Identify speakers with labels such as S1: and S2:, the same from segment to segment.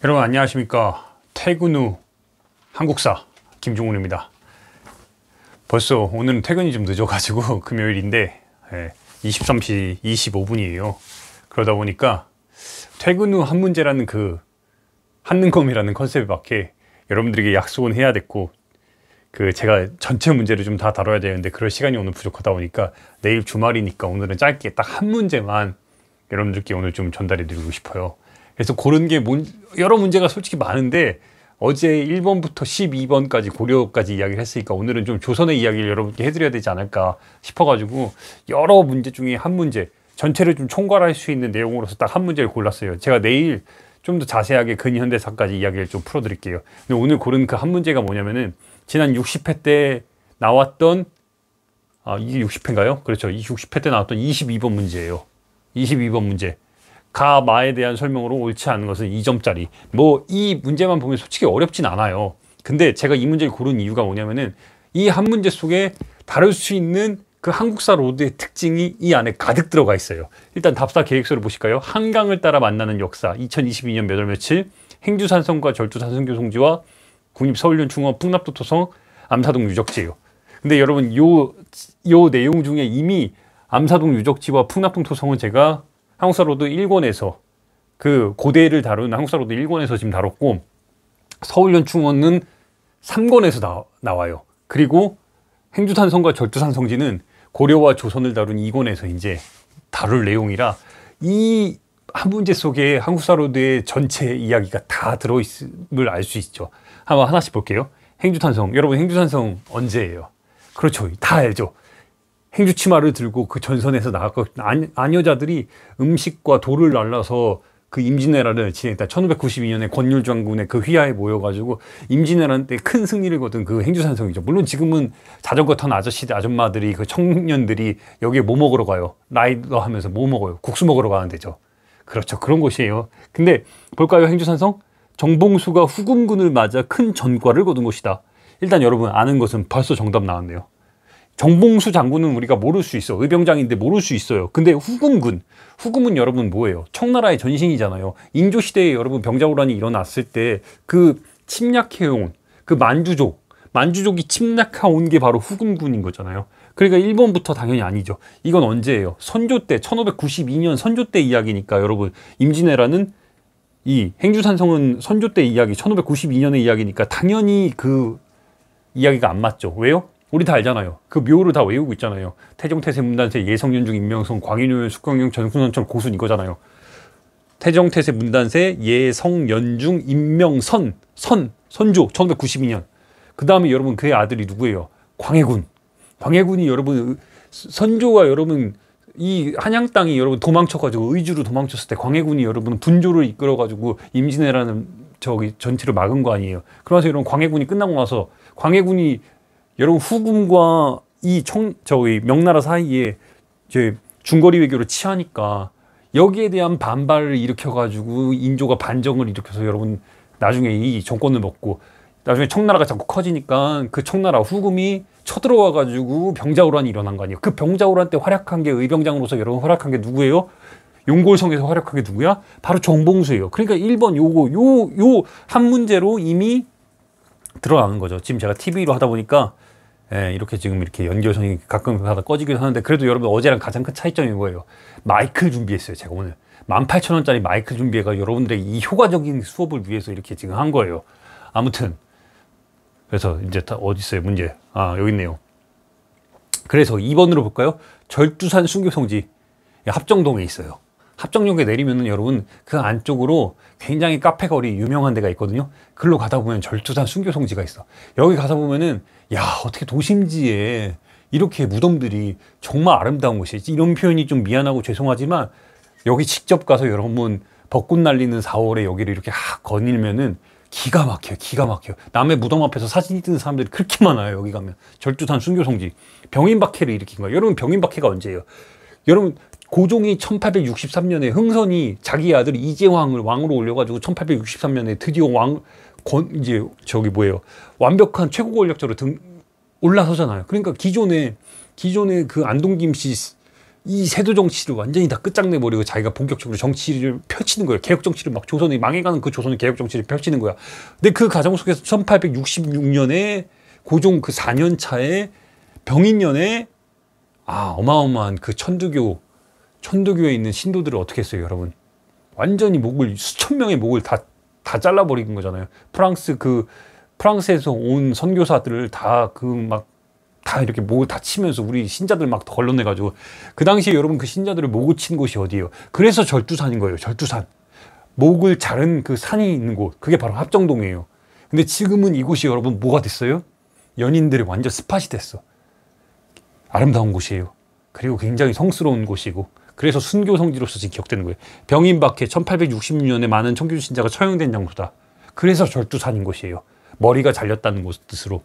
S1: 여러분 안녕하십니까. 퇴근 후 한국사 김종훈입니다. 벌써 오늘은 퇴근이 좀 늦어가지고 금요일인데 23시 25분이에요 그러다 보니까 퇴근 후 한 문제라는 그 한능검이라는 컨셉에 맞게 여러분들에게 약속은 해야 됐고, 제가 전체 문제를 좀 다 다뤄야 되는데 그럴 시간이 오늘 부족하다 보니까 내일 주말이니까 오늘은 짧게 딱 한 문제만 여러분들께 오늘 좀 전달해 드리고 싶어요. 그래서 고른 게 여러 문제가 솔직히 많은데 어제 1번부터 12번까지 고려까지 이야기를 했으니까 오늘은 좀 조선의 이야기를 여러분께 해드려야 되지 않을까 싶어가지고 여러 문제 중에 한 문제, 전체를 좀 총괄할 수 있는 내용으로서 딱 한 문제를 골랐어요. 제가 내일 좀 더 자세하게 근현대사까지 이야기를 좀 풀어드릴게요. 근데 오늘 고른 그 한 문제가 뭐냐면은 지난 60회 때 나왔던 이게 60회인가요? 그렇죠. 이 60회 때 나왔던 22번 문제예요. 22번 문제. 가, 마에 대한 설명으로 옳지 않은 것은 2점짜리. 이 문제만 보면 솔직히 어렵진 않아요. 근데 제가 이 문제를 고른 이유가 뭐냐면은 이 한 문제 속에 다룰 수 있는 그 한국사 로드의 특징이 이 안에 가득 들어가 있어요. 일단 답사 계획서를 보실까요? 한강을 따라 만나는 역사 2022년 몇 월 며칠 행주산성과 절두산성교송지와 국립서울연충원 풍납도토성 암사동 유적지예요. 근데 여러분 요 내용 중에 이미 암사동 유적지와 풍납동 토성은 제가 한국사로드 1권에서 그 고대를 다룬 한국사로드 1권에서 지금 다뤘고, 서울연충원은 3권에서 나와요. 그리고 행주산성과 절두산성지는 고려와 조선을 다룬 2권에서 이제 다룰 내용이라 이 한 문제 속에 한국사로드의 전체 이야기가 다 들어있음을 알 수 있죠. 한번 하나씩 볼게요. 행주산성, 여러분 행주산성 언제예요? 그렇죠, 다 알죠. 행주치마를 들고 그 전선에서 나갔고 아녀자들이 음식과 돌을 날라서 그 임진왜란을 지냈다. 1592년에 권율 장군의 그 휘하에 모여가지고 임진왜란 때 큰 승리를 거둔 그 행주산성이죠. 물론 지금은 자전거 탄 아줌마들이 그 청년들이 여기에 뭐 먹으러 가요? 라이더 하면서 뭐 먹어요? 국수 먹으러 가는 데죠. 그렇죠, 그런 곳이에요. 근데 볼까요? 행주산성? 정봉수가 후금군을 맞아 큰 전과를 거둔 곳이다. 일단 여러분 아는 것은 벌써 정답 나왔네요. 정봉수 장군은 우리가 모를 수 있어. 의병장인데 모를 수 있어요. 근데 후금은 여러분 뭐예요? 청나라의 전신이잖아요. 인조시대에 여러분 병자호란이 일어났을 때 그 침략해온 그 만주족이 침략해온 게 바로 후금군인 거잖아요. 그러니까 일본부터 당연히 아니죠. 이건 언제예요? 선조 때, 1592년 선조 때 이야기니까 여러분 임진왜란은 이 행주산성은 선조 때 이야기, 1592년의 이야기니까 당연히 그 이야기가 안 맞죠. 왜요? 우리 다 알잖아요. 그 묘를 다 외우고 있잖아요. 태정태세, 문단세, 예성연중, 임명성, 광인효연, 숙경영, 전순선철, 고순 이거잖아요. 태정태세, 문단세, 예성연중, 임명선, 선조 1592년. 그 다음에 여러분 그의 아들이 누구예요? 광해군이 여러분 선조가 여러분 이 한양 땅이 여러분 도망쳐가지고 의주로 도망쳤을 때 광해군이 여러분 분조를 이끌어가지고 임진왜란은 전체를 막은 거 아니에요. 그러면서 여러분 광해군이 끝나고 나서 광해군이 여러분 후금과 명나라 사이에 이제 중거리 외교를 취하니까 여기에 대한 반발을 일으켜가지고 인조가 반정을 일으켜서 여러분 나중에 이 정권을 먹고, 나중에 청나라가 자꾸 커지니까 그 청나라 후금이 쳐들어와가지고 병자호란이 일어난 거 아니에요. 그 병자호란 때 활약한 게 의병장으로서 여러분 활약한 게 누구예요? 용골성에서 활약한 게 누구야? 바로 정봉수예요. 그러니까 1번 요 한 문제로 이미 들어가는 거죠. 지금 제가 TV로 하다 보니까 이렇게 지금 이렇게 연결선이 가끔 하다 꺼지기도 하는데, 그래도 여러분 어제랑 가장 큰 차이점이 뭐예요? 마이크를 준비했어요. 제가 오늘 18,000원짜리 마이크 준비해가 여러분들에게 이 효과적인 수업을 위해서 이렇게 지금 한 거예요. 아무튼 그래서 이제 다 어디 있어요 문제? 여기 있네요. 그래서 2번으로 볼까요? 절두산 순교성지 합정동에 있어요. 합정역에 내리면은 여러분 그 안쪽으로 굉장히 카페 거리 유명한 데가 있거든요. 글로 가다 보면 절두산 순교성지가 있어. 여기 가서 보면은 어떻게 도심지에 이렇게 무덤들이 정말 아름다운 곳이지. 이런 표현이 좀 미안하고 죄송하지만 여기 직접 가서 여러분 벚꽃 날리는 4월에 여기를 이렇게 거닐면은 기가 막혀요. 남의 무덤 앞에서 사진 찍는 사람들이 그렇게 많아요. 여기 가면 절두산 순교성지. 병인박해를 일으킨 거예요. 여러분 병인박해가 언제예요? 여러분 고종이 1863년에 흥선이 자기 아들 이재왕을 왕으로 올려가지고 1863년에 드디어 완벽한 최고 권력자로 올라서잖아요. 그러니까 기존에 그 안동김씨 이 세도 정치를 완전히 다 끝장내버리고 자기가 본격적으로 정치를 펼치는 거예요. 개혁 정치를 막 조선이 망해가는 그 조선의 개혁 정치를 펼치는 거야. 근데 그 과정 속에서 1866년에 고종 그 4년 차에 병인년에 어마어마한 그 천도교에 있는 신도들을 어떻게 했어요, 여러분? 완전히 수천 명의 목을 다 잘라버리는 거잖아요. 프랑스에서 온 선교사들을 다 이렇게 목을 다 치면서 우리 신자들 막 걸러내가지고, 그 당시에 여러분 그 신자들을 목을 친 곳이 어디예요? 그래서 절두산인 거예요. 절두산. 목을 자른 그 산이 있는 곳, 그게 바로 합정동이에요. 근데 지금은 이곳이 여러분 뭐가 됐어요? 연인들의 완전 스팟이 됐어. 아름다운 곳이에요. 그리고 굉장히 성스러운 곳이고, 그래서 순교 성지로서 지금 기억되는 거예요. 병인박해 1866년에 많은 청교도 신자가 처형된 장소다. 그래서 절두산인 곳이에요. 머리가 잘렸다는 곳 뜻으로.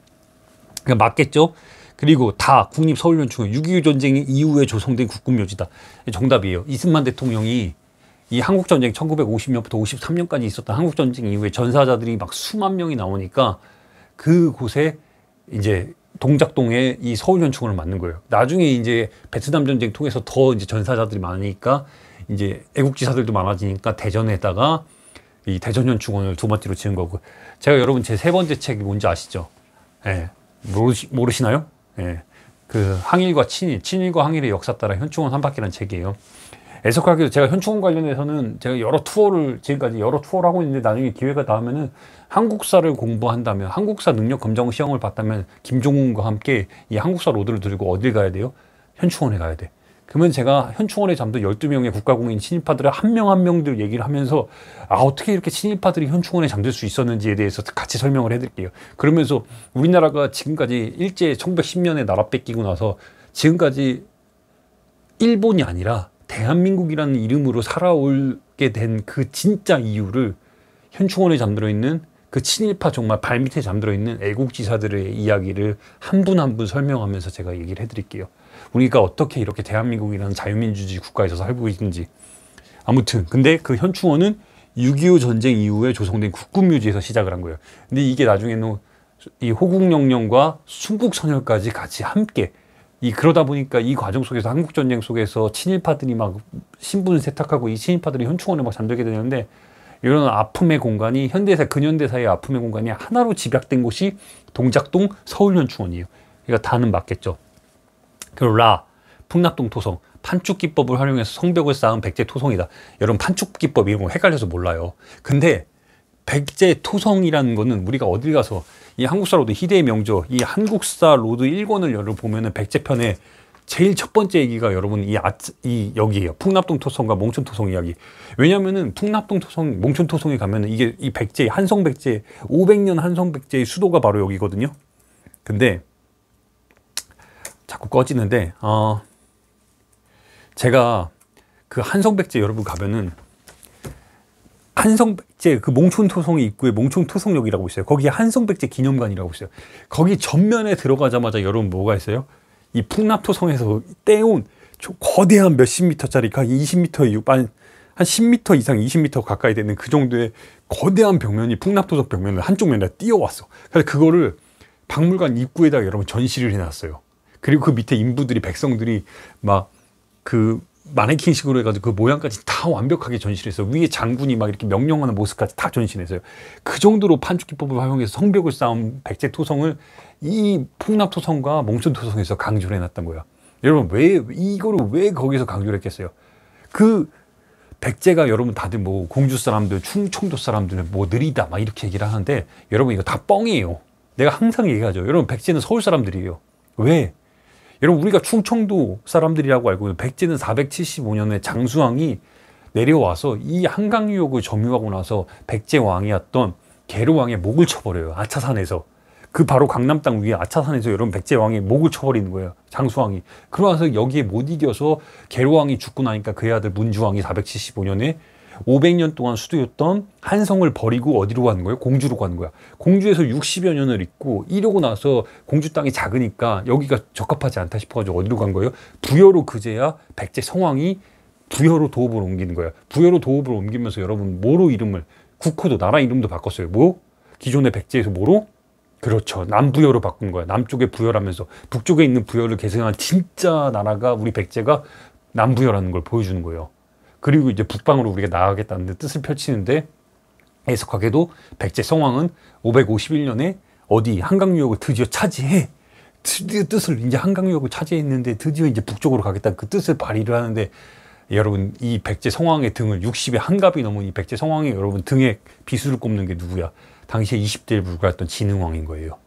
S1: 그러니까 맞겠죠? 그리고 국립서울현충원 6.25 전쟁 이후에 조성된 국군묘지다. 정답이에요. 이승만 대통령이 이 한국전쟁 1950년부터 53년까지 있었던 한국전쟁 이후에 전사자들이 막 수만 명이 나오니까 그곳에 이제 동작동에 이 서울현충원을 만든 거예요. 나중에 이제 베트남 전쟁 통해서 더 이제 전사자들이 많으니까 이제 애국지사들도 많아지니까 대전에다가 이 대전현충원을 두 번째로 지은 거고. 제가 여러분 제 세 번째 책이 뭔지 아시죠? 예. 모르시나요? 예. 그 항일과 친일과 항일의 역사 따라 현충원 한 바퀴라는 책이에요. 애석하게도 제가 현충원 관련해서는 제가 지금까지 여러 투어를 하고 있는데, 나중에 기회가 닿으면은 한국사를 공부한다면, 한국사 능력 검정 시험을 봤다면 김종훈과 함께 이 한국사 로드를 들고 어딜 가야 돼요? 현충원에 가야 돼. 그러면 제가 현충원에 잠든 12명의 국가공인 친일파들을 한 명 한 명들 얘기를 하면서 어떻게 이렇게 친일파들이 현충원에 잠들 수 있었는지에 대해서 같이 설명을 해드릴게요. 그러면서 우리나라가 지금까지 일제 1910년에 나라 뺏기고 나서 지금까지 일본이 아니라 대한민국이라는 이름으로 살아오게 된 그 진짜 이유를 현충원에 잠들어 있는 그 친일파 정말 발밑에 잠들어 있는 애국지사들의 이야기를 한 분 한 분 설명하면서 제가 얘기를 해드릴게요. 우리가 어떻게 이렇게 대한민국이라는 자유민주주의 국가에서 살고 있는지. 아무튼 근데 그 현충원은 6.25 전쟁 이후에 조성된 국군묘지에서 시작을 한 거예요. 근데 이게 나중에는 이 호국영령과 순국선열까지 같이 함께, 그러다 보니까 이 과정 속에서 한국전쟁 속에서 친일파들이 막 신분을 세탁하고 이 친일파들이 현충원에 막 잠들게 되는데, 이런 아픔의 공간이 근현대사의 아픔의 공간이 하나로 집약된 곳이 동작동 서울현충원이에요. 그러니까 다는 맞겠죠. 그리고 풍납동 토성, 판축기법을 활용해서 성벽을 쌓은 백제 토성이다. 여러분 판축기법 이런 거 헷갈려서 몰라요. 근데 백제 토성이라는 거는 우리가 어딜 가서 이 한국사 로드 희대의 명저, 이 한국사 로드 1권을 여러분 보면은 백제편에 제일 첫 번째 얘기가 여러분 여기에요. 풍납동 토성과 몽촌 토성 이야기. 왜냐면은 풍납동 토성, 몽촌 토성에 가면은 이게 이 백제, 한성 백제, 500년 한성 백제의 수도가 바로 여기거든요. 근데 자꾸 꺼지는데, 제가 그 한성 백제 여러분 가면은 한성 백제 그 몽촌 토성 입구에 몽촌 토성역이라고 있어요. 거기에 한성 백제 기념관이라고 있어요. 거기 전면에 들어가자마자 여러분 뭐가 있어요? 이 풍납토성에서 떼온 거대한 몇십 미터짜리, 20m에 한 10m 이상 20m 가까이 되는 그 정도의 거대한 벽면이 풍납토성 벽면을 한쪽 면에 띄워왔어. 그래서 그거를 박물관 입구에다가 여러분 전시를 해놨어요. 그리고 그 밑에 인부들이, 백성들이 막 그 마네킹식으로 해가지고 그 모양까지 다 완벽하게 전시를 했어요. 위에 장군이 막 이렇게 명령하는 모습까지 다 전시를 했어요. 그 정도로 판축기법을 활용해서 성벽을 쌓은 백제 토성을 이 풍납토성과 몽촌토성에서 강조를 해놨던 거야. 여러분 이거를 왜 거기서 강조를 했겠어요? 그 백제가 여러분 다들 뭐 공주 사람들, 충청도 사람들 뭐 느리다 막 이렇게 얘기를 하는데, 여러분 이거 다 뻥이에요. 내가 항상 얘기하죠. 여러분 백제는 서울 사람들이에요. 왜? 여러분 우리가 충청도 사람들이라고 알고 있는 백제는 475년에 장수왕이 내려와서 이 한강 유역을 점유하고 나서 백제 왕이었던 계로왕의 목을 쳐버려요. 아차산에서. 그 바로 강남 땅 위에 아차산에서 여러분 백제 왕의 목을 쳐버리는 거예요. 장수왕이. 그러면서 여기에 못 이겨서 계로왕이 죽고 나니까 그의 아들 문주왕이 475년에 500년 동안 수도였던 한성을 버리고 어디로 가는 거예요? 공주로 가는 거야. 공주에서 60여 년을 있고 이러고 나서 공주 땅이 작으니까 여기가 적합하지 않다 싶어가지고 어디로 간 거예요? 부여로 그제야 백제 성왕이 부여로 도읍으로 옮기는 거야. 부여로 도읍으로 옮기면서 여러분 뭐로 이름을, 국호도 나라 이름도 바꿨어요. 뭐? 기존의 백제에서 뭐로? 그렇죠. 남부여로 바꾼 거야. 남쪽에 부여라면서 북쪽에 있는 부여를 계승한 진짜 나라가 우리 백제가 남부여라는 걸 보여주는 거예요. 그리고 이제 북방으로 우리가 나가겠다는 뜻을 펼치는데, 애석하게도 백제 성왕은 551년에 어디 한강유역을 드디어 차지해. 드디어 뜻을 이제 한강유역을 차지했는데 드디어 이제 북쪽으로 가겠다는 그 뜻을 발휘를 하는데, 여러분 이 백제 성왕의 등을 60의 한갑이 넘은 이 백제 성왕의 여러분 등에 비수를 꼽는 게 누구야? 당시에 20대에 불과했던 진흥왕인 거예요.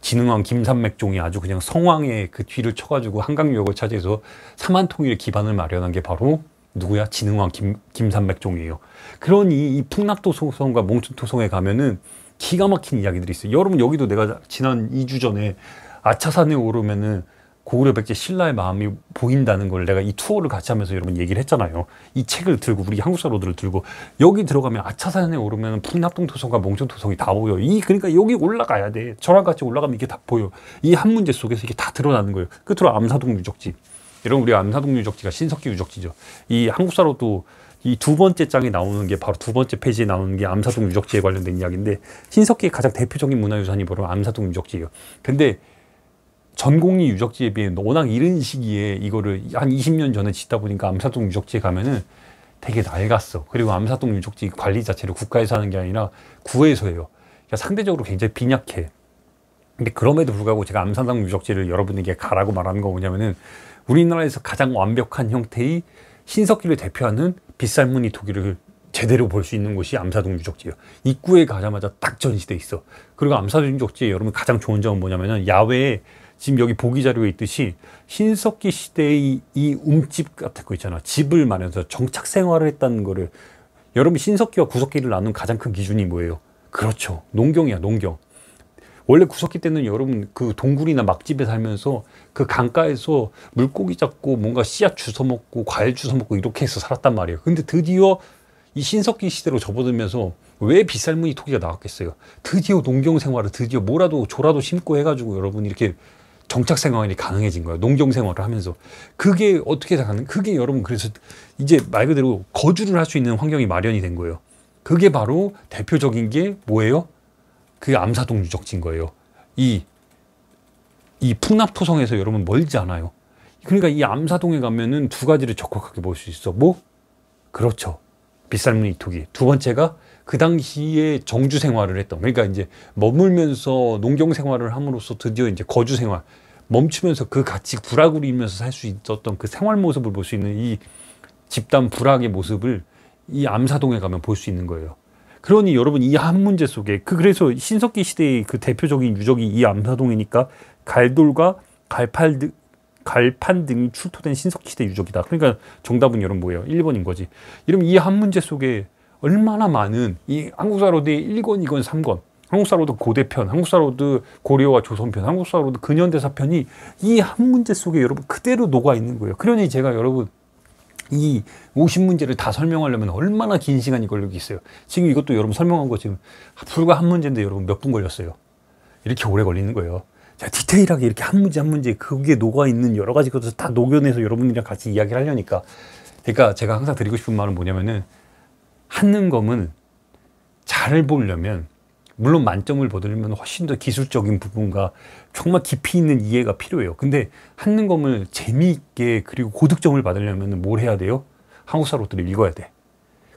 S1: 진흥왕 김삼맥종이 아주 그냥 성왕의 그 뒤를 쳐가지고 한강유역을 차지해서 삼한통일의 기반을 마련한 게 바로 누구야? 진흥왕 김삼맥종이에요. 그러니 이 풍납도소송과 몽춘토송에 가면은 기가 막힌 이야기들이 있어요. 여러분 여기도 내가 지난 2주 전에 아차산에 오르면은 고구려 백제 신라의 마음이 보인다는 걸 내가 이 투어를 같이 하면서 여러분 얘기를 했잖아요. 이 책을 들고 우리 한국사 로드를 들고 여기 들어가면 아차산에 오르면 풍납동토성과 몽춘토성이 다 보여. 그러니까 여기 올라가야 돼. 저랑 같이 올라가면 이게 다 보여. 이 한 문제 속에서 이게 다 드러나는 거예요. 끝으로 암사동 유적지. 여러분 우리 암사동 유적지가 신석기 유적지죠. 이 한국사 로드 이 두 번째 장에 나오는 게 바로 두 번째 페이지에 나오는 게 암사동 유적지에 관련된 이야기인데, 신석기의 가장 대표적인 문화유산이 바로 암사동 유적지예요. 근데 전곡리 유적지에 비해 워낙 이른 시기에 이거를 한 20년 전에 짓다 보니까 암사동 유적지에 가면은 되게 낡았어. 그리고 암사동 유적지 관리 자체를 국가에서 하는 게 아니라 구에서 해요. 그러니까 상대적으로 굉장히 빈약해. 근데 그럼에도 불구하고 제가 암사동 유적지를 여러분에게 가라고 말하는 거 뭐냐면은, 우리나라에서 가장 완벽한 형태의 신석기를 대표하는 빗살무늬 토기를 제대로 볼 수 있는 곳이 암사동 유적지예요. 입구에 가자마자 딱 전시돼 있어. 그리고 암사동 유적지에 여러분 가장 좋은 점은 뭐냐면은, 야외에 지금 여기 보기 자료에 있듯이 신석기 시대의 이 움집 같은 거 있잖아. 집을 마련해서 정착 생활을 했다는 거를, 여러분 신석기와 구석기를 나눈 가장 큰 기준이 뭐예요? 그렇죠. 농경이야, 농경. 원래 구석기 때는 여러분 그 동굴이나 막집에 살면서 그 강가에서 물고기 잡고 뭔가 씨앗 주워 먹고 과일 주워 먹고 이렇게 해서 살았단 말이에요. 근데 드디어 이 신석기 시대로 접어들면서 왜 빗살무늬 토기가 나왔겠어요? 드디어 농경 생활을 드디어 뭐라도 조라도 심고 해가지고 여러분 이렇게 정착 생활이 가능해진 거예요. 농경 생활을 하면서. 그게 어떻게 가능? 그게 여러분 그래서 이제 말 그대로 거주를 할 수 있는 환경이 마련이 된 거예요. 그게 바로 대표적인 게 뭐예요? 그 암사동 유적지인 거예요. 이 풍납토성에서 여러분 멀지 않아요. 그러니까 이 암사동에 가면은 두 가지를 적극하게 볼 수 있어. 뭐? 그렇죠. 빗살무늬 토기. 두 번째가 그 당시에 정주 생활을 했던, 그러니까 이제 머물면서 농경 생활을 함으로써 드디어 이제 거주 생활, 멈추면서 그 같이 부락을 이루면서 살 수 있었던 그 생활 모습을 볼 수 있는 이 집단 부락의 모습을 이 암사동에 가면 볼 수 있는 거예요. 그러니 여러분 이 한 문제 속에 그래서 신석기 시대의 그 대표적인 유적이 이 암사동이니까 갈돌과 갈판 등이 출토된 신석기 시대 유적이다. 그러니까 정답은 여러분 뭐예요? 1번인 거지. 이러면 이 한 문제 속에 얼마나 많은 이 한국사로드의 1권, 2권, 3권, 한국사로드 고대편, 한국사로드 고려와 조선편, 한국사로드 근현대사편이 이 한 문제 속에 여러분 그대로 녹아 있는 거예요. 그러니 제가 여러분 이 50문제를 다 설명하려면 얼마나 긴 시간이 걸리겠어요. 지금 이것도 여러분 설명한 거 지금 불과 한 문제인데 여러분 몇 분 걸렸어요. 이렇게 오래 걸리는 거예요. 자, 디테일하게 이렇게 한 문제 한 문제 그게 녹아있는 여러 가지 것을 다 녹여내서 여러분들이랑 같이 이야기를 하려니까. 그러니까 제가 항상 드리고 싶은 말은 뭐냐면은, 한능검은 잘 보려면 물론 만점을 받으려면 훨씬 더 기술적인 부분과 정말 깊이 있는 이해가 필요해요. 근데 한능검을 재미있게 그리고 고득점을 받으려면 뭘 해야 돼요? 한국사 로드를 읽어야 돼.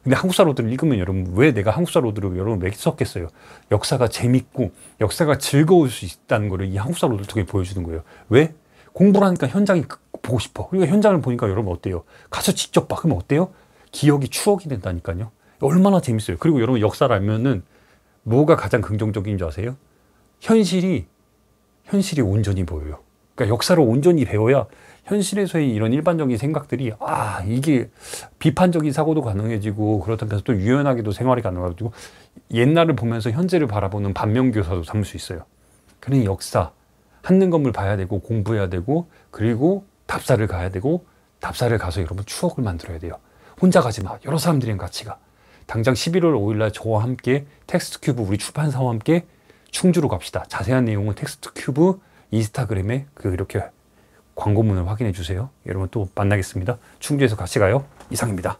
S1: 근데 한국사 로드를 읽으면 여러분 왜 내가 한국사 로드를 여러분 왜 썼겠어요? 역사가 재밌고 역사가 즐거울 수 있다는 거를 이 한국사 로드를 통해 보여주는 거예요. 왜? 공부를 하니까 현장이 보고 싶어. 그러니까 현장을 보니까 여러분 어때요? 가서 직접 봐. 그러면 어때요? 기억이 추억이 된다니까요. 얼마나 재밌어요. 그리고 여러분 역사를 알면은 뭐가 가장 긍정적인 줄 아세요? 현실이 온전히 보여요. 그러니까 역사를 온전히 배워야 현실에서의 이런 일반적인 생각들이 이게 비판적인 사고도 가능해지고 그렇다면서 또 유연하게도 생활이 가능해지고 옛날을 보면서 현재를 바라보는 반면교사도 삼을 수 있어요. 그러니 역사, 한능검을 봐야 되고 공부해야 되고 그리고 답사를 가야 되고 답사를 가서 여러분 추억을 만들어야 돼요. 혼자 가지 마. 여러 사람들이랑 같이 가. 당장 11월 5일날 저와 함께 텍스트큐브 우리 출판사와 함께 충주로 갑시다. 자세한 내용은 텍스트큐브 인스타그램에 이렇게 광고문을 확인해 주세요. 여러분 또 만나겠습니다. 충주에서 같이 가요. 이상입니다.